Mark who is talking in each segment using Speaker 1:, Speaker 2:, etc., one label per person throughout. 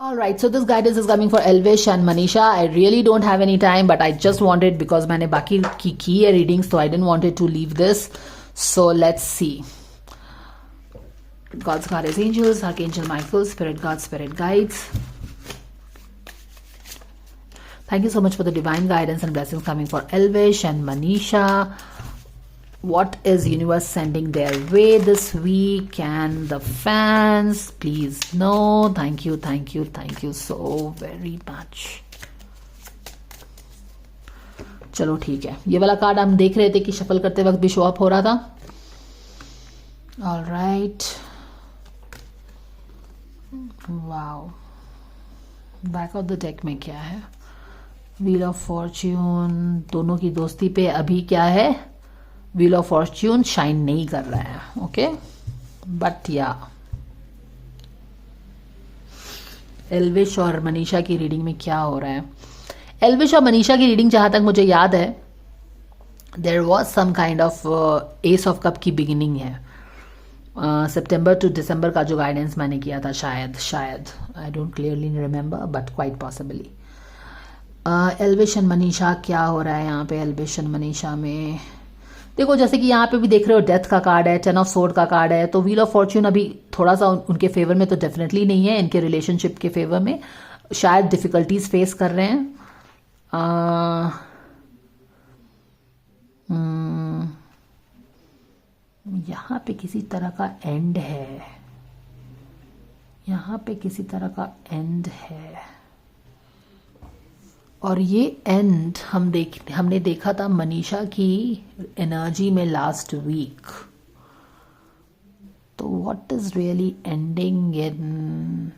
Speaker 1: All right, so this guidance is coming for Elvish and Manisha. I really don't have any time, but I just wanted, because मैंने बाकी की है readings, so I didn't want it to leave this. So let's see. God's Goddess Angels, Archangel Michael, Spirit God, Spirit Guides. Thank you so much for the divine guidance and blessings coming for Elvish and Manisha. What is universe sending their way this week? And the fans, please know. Thank you so very much. चलो ठीक है, ये वाला card हम देख रहे थे कि शफल करते वक्त भी शो अप हो रहा था. All right, wow. Back of the deck में क्या है? Wheel of Fortune. दोनों की दोस्ती पे अभी क्या है? व्हील ऑफ फॉर्च्यून शाइन नहीं कर रहा है. ओके, बट या एल्विश और मनीषा की रीडिंग में क्या हो रहा है? एल्विश और मनीषा की रीडिंग जहां तक मुझे याद है, there was some kind of ace of cup की बिगिनिंग है. सितंबर टू दिसंबर का जो गाइडेंस मैंने किया था, शायद I don't clearly remember, but quite possibly. Elvish and Manisha क्या हो रहा है यहाँ पे? एल्विश एंड मनीषा में देखो, जैसे कि यहाँ पे भी देख रहे हो, डेथ का कार्ड है, 10 ऑफ सोर्ड का कार्ड है, तो व्हील ऑफ फॉर्च्यून अभी थोड़ा सा उनके फेवर में तो डेफिनेटली नहीं है. इनके रिलेशनशिप के फेवर में शायद डिफिकल्टीज फेस कर रहे हैं. यहाँ पे किसी तरह का एंड है. यहाँ पे किसी तरह का एंड है, और ये एंड हमने देखा था मनीषा की एनर्जी में लास्ट वीक. तो what is really ending in,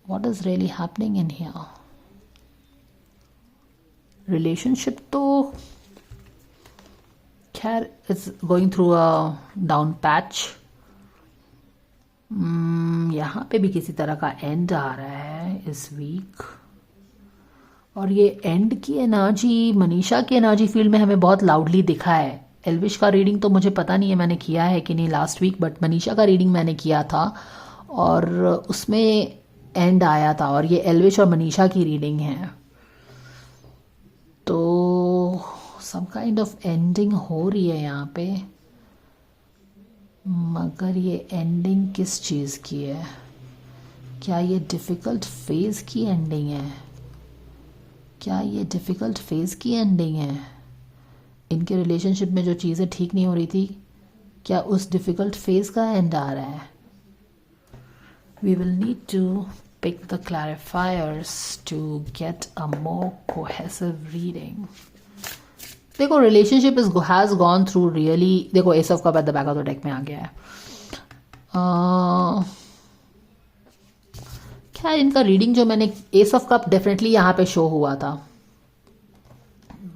Speaker 1: what is really happening in here? Relationship तो खैर is going through a down patch. यहाँ पे भी किसी तरह का एंड आ रहा है इस वीक, और ये एंड की एनर्जी मनीषा की एनर्जी फील्ड में हमें बहुत लाउडली दिखा है. एल्विश का रीडिंग तो मुझे पता नहीं है मैंने किया है कि नहीं लास्ट वीक, बट मनीषा का रीडिंग मैंने किया था और उसमें एंड आया था, और ये एल्विश और मनीषा की रीडिंग है. तो सम काइंड ऑफ एंडिंग हो रही है यहाँ पे, मगर ये एंडिंग किस चीज़ की है? क्या ये डिफ़िकल्ट फेज़ की एंडिंग है? क्या ये डिफ़िकल्ट फेज़ की एंडिंग है? इनके रिलेशनशिप में जो चीज़ें ठीक नहीं हो रही थी, क्या उस डिफ़िकल्ट फेज़ का एंड आ रहा है? We will need to pick the clarifiers to get a more cohesive reading. देखो, relationship has gone through really. देखो, ace of cup at the back of the deck में आ गया है. खैर, इनका रीडिंग जो मैंने, एस ऑफ कप डेफिनेटली यहाँ पे शो हुआ था,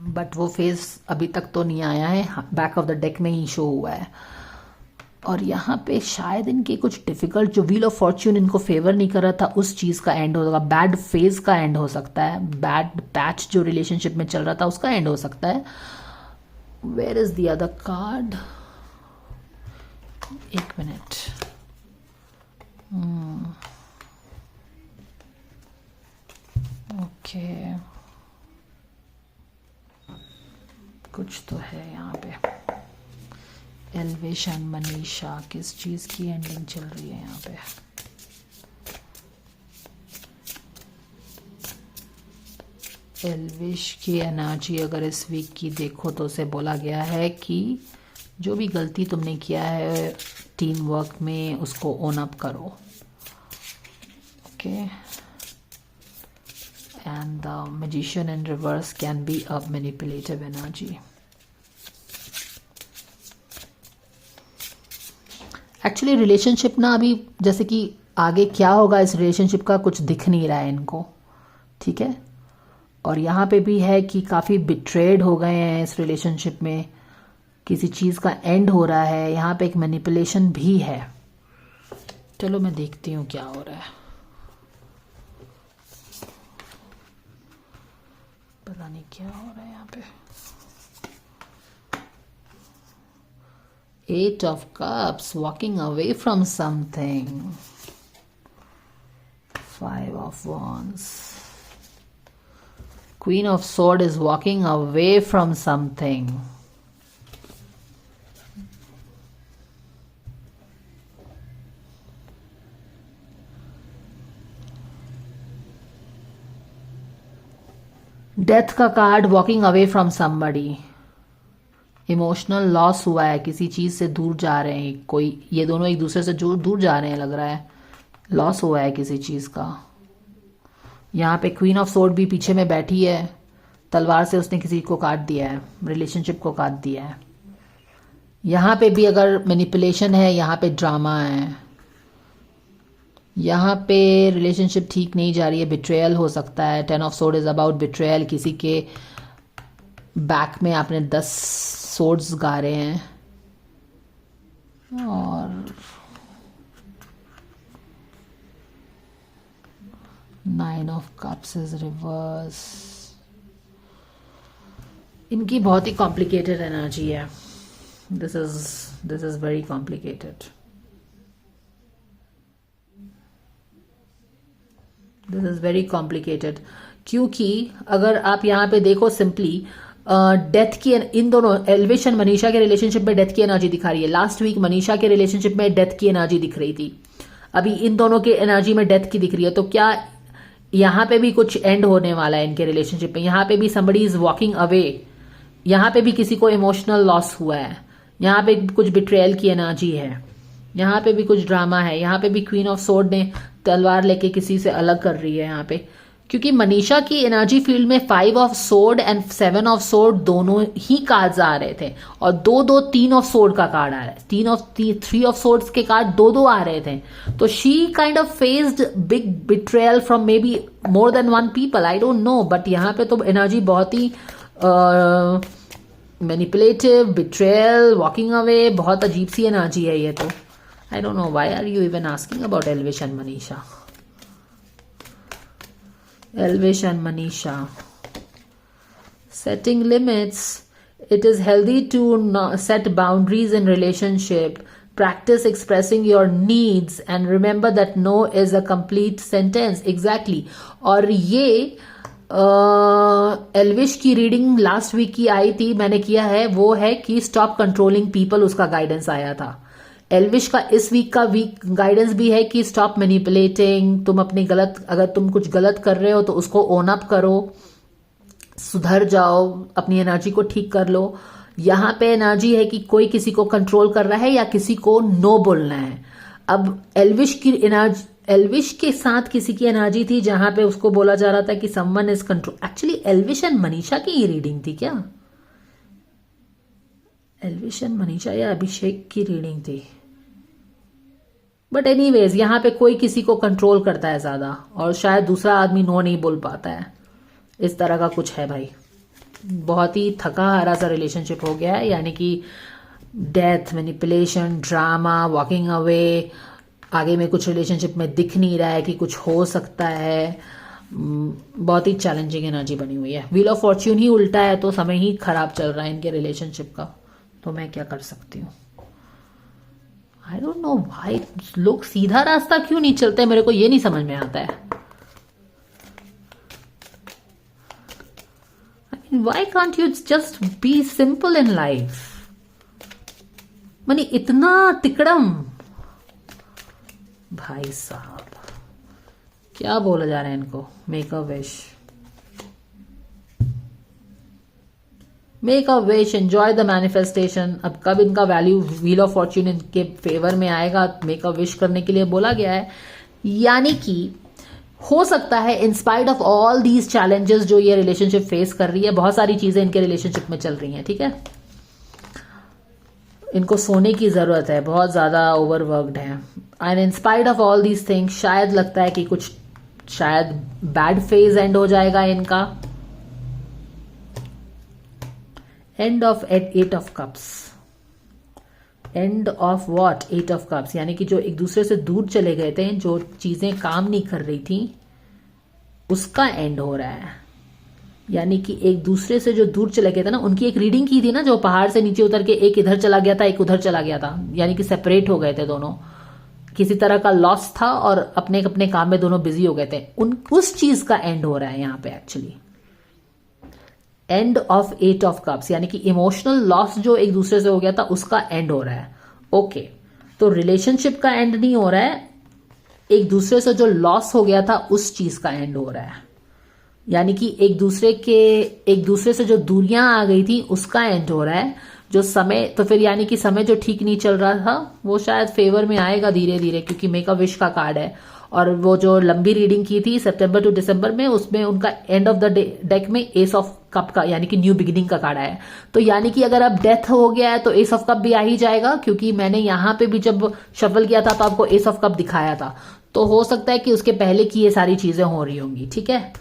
Speaker 1: बट वो फेज अभी तक तो नहीं आया है. बैक ऑफ द डेक में ही शो हुआ है. और यहाँ पे शायद इनके कुछ डिफिकल्ट, जो व्हील ऑफ फॉर्च्यून इनको फेवर नहीं कर रहा था, उस चीज़ का एंड होगा. बैड फेज का एंड हो सकता है. बैड पैच जो रिलेशनशिप में चल रहा था उसका एंड हो सकता है. Where is the other card? एक मिनट. ओके, कुछ तो है यहाँ पे. एल्विश एंड मनीषा, किस चीज़ की एंडिंग चल रही है यहाँ पे? एल्विश की एनर्जी अगर इस वीक की देखो तो उसे बोला गया है कि जो भी गलती तुमने किया है टीम वर्क में, उसको ओन अप करो. Okay, and the magician in reverse can be a manipulative energy. Actually relationship ना, अभी जैसे कि आगे क्या होगा इस रिलेशनशिप का कुछ दिख नहीं रहा है इनको. ठीक है, और यहाँ पे भी है कि काफ़ी बिट्रेड हो गए हैं इस रिलेशनशिप में. किसी चीज़ का एंड हो रहा है. यहाँ पे एक मैनिपुलेशन भी है. चलो मैं देखती हूँ क्या हो रहा है. पता नहीं क्या हो रहा है यहाँ पे. 8 of Cups, walking away from something. 5 of Wands. Queen of Swords is walking away from something. Death का card, walking away from somebody. Emotional loss हुआ है, किसी चीज से दूर जा रहे हैं कोई, ये दोनों एक दूसरे से दूर जा रहे हैं लग रहा है. लॉस हुआ है किसी चीज का. यहाँ पे क्वीन ऑफ सोर्ड भी पीछे में बैठी है, तलवार से उसने किसी को काट दिया है, रिलेशनशिप को काट दिया है. यहाँ पे भी अगर मैनिपुलेशन है, यहाँ पे ड्रामा है, यहाँ पे रिलेशनशिप ठीक नहीं जा रही है, बिट्रेयल हो सकता है. 10 of sword is about betrayal. किसी के बैक में आपने 10 सोर्ड्स गाड़े हैं. और 9 ऑफ कप्स इज रिवर्स. इनकी बहुत ही कॉम्प्लिकेटेड एनर्जी है. This is very complicated. This is very complicated क्योंकि अगर आप यहाँ पे देखो सिंपली डेथ की, इन दोनों एल्विश मनीषा के रिलेशनशिप में डेथ की एनर्जी दिखा रही है. लास्ट वीक मनीषा के रिलेशनशिप में डेथ की एनर्जी दिख रही थी, अभी इन दोनों के एनर्जी में डेथ की दिख रही है. तो क्या यहाँ पे भी कुछ एंड होने वाला है इनके रिलेशनशिप में? यहाँ पे भी समबडी इज वॉकिंग अवे. यहाँ पे भी किसी को इमोशनल लॉस हुआ है. यहाँ पे कुछ बिट्रेयल की एनर्जी है. यहाँ पे भी कुछ ड्रामा है. यहाँ पे भी क्वीन ऑफ सोर्ड ने तलवार लेके किसी से अलग कर रही है यहाँ पे, क्योंकि मनीषा की एनर्जी फील्ड में 5 of sword and 7 of sword दोनों ही कार्ड्स आ रहे थे, और 3 ऑफ सोर्ड का कार्ड आ रहा है. 3 ऑफ सोर्ड्स के कार्ड 2 आ रहे थे. तो she kind of faced big betrayal from may be more than 1 people, I don't know. But यहाँ पे तो एनर्जी बहुत ही मैनिपुलेटिव, बिट्रेयल, वॉकिंग अवे, बहुत अजीब सी एनर्जी है ये तो. I don't know why are you even asking about Elvish and Manisha. Elvish and Manisha. Setting limits. It is healthy to set boundaries in relationship. Practice expressing your needs and remember that no is a complete sentence. Exactly. और ये एल्विश की reading last week की आई थी, मैंने किया है, वो है कि स्टॉप कंट्रोलिंग पीपल, उसका गाइडेंस आया था. एल्विश का इस वीक का गाइडेंस भी है कि स्टॉप मैनिपुलेटिंग. तुम अपनी अगर तुम कुछ गलत कर रहे हो तो उसको ओन अप करो, सुधर जाओ, अपनी एनर्जी को ठीक कर लो. यहाँ पे एनर्जी है कि कोई किसी को कंट्रोल कर रहा है या किसी को नो बोलना है. अब एल्विश के साथ किसी की एनर्जी थी जहां पे उसको बोला जा रहा था कि someone is control. Actually Elvish and Manisha की ये रीडिंग थी क्या? एल्विश एंड मनीषा या अभिषेक की रीडिंग थी? बट एनीवेज यहाँ पे कोई किसी को कंट्रोल करता है ज्यादा, और शायद दूसरा आदमी नो नहीं बोल पाता है. इस तरह का कुछ है भाई. बहुत ही थका हारा सा रिलेशनशिप हो गया है. यानी कि death, manipulation, drama, walking away. आगे में कुछ रिलेशनशिप में दिख नहीं रहा है कि कुछ हो सकता है. बहुत ही चैलेंजिंग एनर्जी बनी हुई है. व्हील ऑफ फॉर्च्यून ही उल्टा है तो समय ही खराब चल रहा है इनके रिलेशनशिप का. तो मैं क्या कर सकती हूँ? आई डोंट नो भाई, लोग सीधा रास्ता क्यों नहीं चलते, मेरे को ये नहीं समझ में आता है. Why can't you just be simple in life? Money इतना तिकड़म. भाई साहब क्या बोला जा रहा है इनको? Make a wish. Make a wish, enjoy the manifestation. अब कब इनका वैल्यू व्हील ऑफ फॉर्च्यून इनके फेवर में आएगा? मेक अ विश करने के लिए बोला गया है. यानी कि हो सकता है in spite of all these challenges जो ये रिलेशनशिप फेस कर रही है, बहुत सारी चीजें इनके रिलेशनशिप में चल रही हैं, ठीक है. इनको सोने की जरूरत है, बहुत ज्यादा ओवरवर्क्ड है. And in spite of all these things शायद लगता है कि कुछ शायद बैड फेज एंड हो जाएगा इनका. End of 8 of cups. End of what? 8 of cups. यानी कि जो एक दूसरे से दूर चले गए थे, जो चीजें काम नहीं कर रही थी, उसका एंड हो रहा है. यानी कि एक दूसरे से जो दूर चले गए थे ना, उनकी एक रीडिंग की थी ना, जो पहाड़ से नीचे उतर के एक इधर चला गया था, एक उधर चला गया था, यानी कि सेपरेट हो गए थे दोनों. किसी तरह का लॉस था और अपने अपने काम में दोनों बिजी हो गए थे, उस चीज का एंड हो रहा है यहाँ पे actually. End of 8 of cups, यानी कि इमोशनल लॉस जो एक दूसरे से हो गया था उसका एंड हो रहा है। ओके, तो रिलेशनशिप का एंड नहीं हो रहा है, एक दूसरे से जो लॉस हो गया था उस चीज का एंड हो रहा है। यानी कि एक दूसरे से जो दूरियां आ गई थी उसका एंड हो रहा है। जो समय, तो फिर यानी कि समय जो ठीक नहीं चल रहा था वो शायद फेवर में आएगा धीरे धीरे, क्योंकि मेक अ विश का कार्ड है। और वो जो लंबी रीडिंग की थी सितंबर टू दिसंबर में, उसमें उनका एंड ऑफ द डेक में एस ऑफ कप का यानी कि न्यू बिगिनिंग का कार्ड आया है। तो यानी कि अगर अब डेथ हो गया है तो एस ऑफ कप भी आ ही जाएगा, क्योंकि मैंने यहाँ पे भी जब शफल किया था तो आपको एस ऑफ कप दिखाया था। तो हो सकता है कि उसके पहले की ये सारी चीजें हो रही होंगी, ठीक है।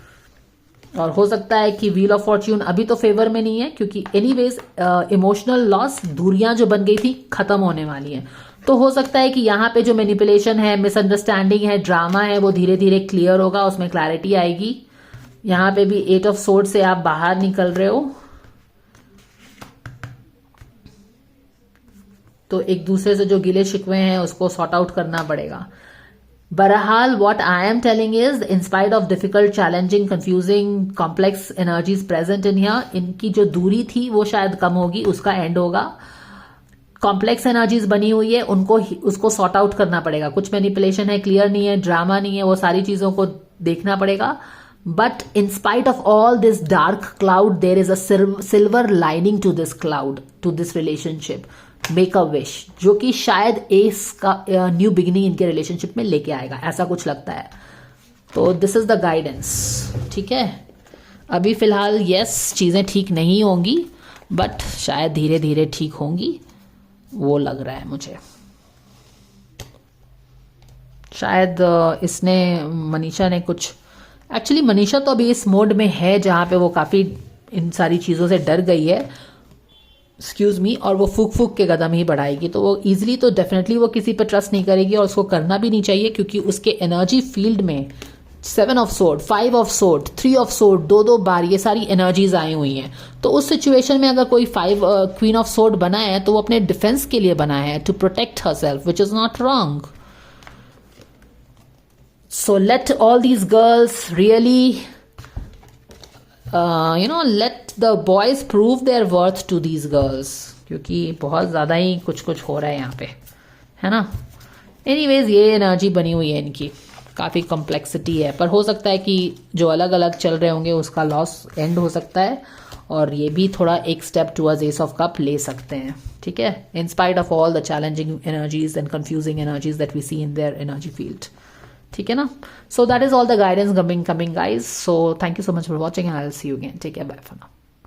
Speaker 1: और हो सकता है कि व्हील ऑफ फॉर्च्यून अभी तो फेवर में नहीं है, क्योंकि एनीवेज इमोशनल लॉस, दूरियां जो बन गई थी खत्म होने वाली हैं। तो हो सकता है कि यहाँ पे जो मैनिपुलेशन है, मिसअंडरस्टैंडिंग है, ड्रामा है, वो धीरे धीरे क्लियर होगा, उसमें क्लैरिटी आएगी। यहाँ पे भी 8 ऑफ सोर्ड से आप बाहर निकल रहे हो, तो एक दूसरे से जो गिले शिकवे हैं उसको सॉर्ट आउट करना पड़ेगा। बहरहाल what I am telling is, in spite of difficult, challenging, confusing, complex energies present in here, इनकी जो दूरी थी वो शायद कम होगी, उसका एंड होगा। कॉम्प्लेक्स एनर्जीज बनी हुई है, उसको सॉर्ट आउट करना पड़ेगा। कुछ मैनिपुलेशन है, क्लियर नहीं है, ड्रामा नहीं है, वो सारी चीजों को देखना पड़ेगा। But in spite of all this dark cloud, there is a silver lining to this cloud, to this relationship. Make a wish, जो कि शायद एस का न्यू बिगिनिंग इनके रिलेशनशिप में लेके आएगा, ऐसा कुछ लगता है। तो दिस इज द गाइडेंस, ठीक है। अभी फिलहाल यस, चीजें ठीक नहीं होंगी, बट शायद धीरे धीरे ठीक होंगी, वो लग रहा है मुझे। शायद इसने, मनीषा ने कुछ, एक्चुअली मनीषा तो अभी इस मोड में है जहां पे वो काफी इन सारी चीजों से डर गई है, एक्सक्यूज मी, और वो फूक फूक के कदम ही बढ़ाएगी। तो वो इजीली तो डेफिनेटली वो किसी पर ट्रस्ट नहीं करेगी, और उसको करना भी नहीं चाहिए, क्योंकि उसके एनर्जी फील्ड में 7 of sword, 5 of sword, 3 of sword, दो बार ये सारी एनर्जीज आई हुई हैं। तो उस सिचुएशन में अगर कोई 5 क्वीन ऑफ सोर्ड बना है तो वो अपने डिफेंस के लिए बना है, to protect herself, which is not wrong. So let all these girls really let the boys prove their worth to these girls, क्योंकि बहुत ज़्यादा ही कुछ हो रहा है यहाँ पे, है ना। एनीवेज ये एनर्जी बनी हुई है इनकी, काफ़ी कॉम्प्लेक्सिटी है, पर हो सकता है कि जो अलग अलग चल रहे होंगे उसका लॉस एंड हो सकता है, और ये भी थोड़ा एक step towards ace of cup ले सकते हैं, ठीक है, in spite of all the challenging energies and confusing energies that we see in their energy field, ठीक है ना। So that is all the guidance coming guys. So thank you so much for watching and I will see you again. Take care, bye for now.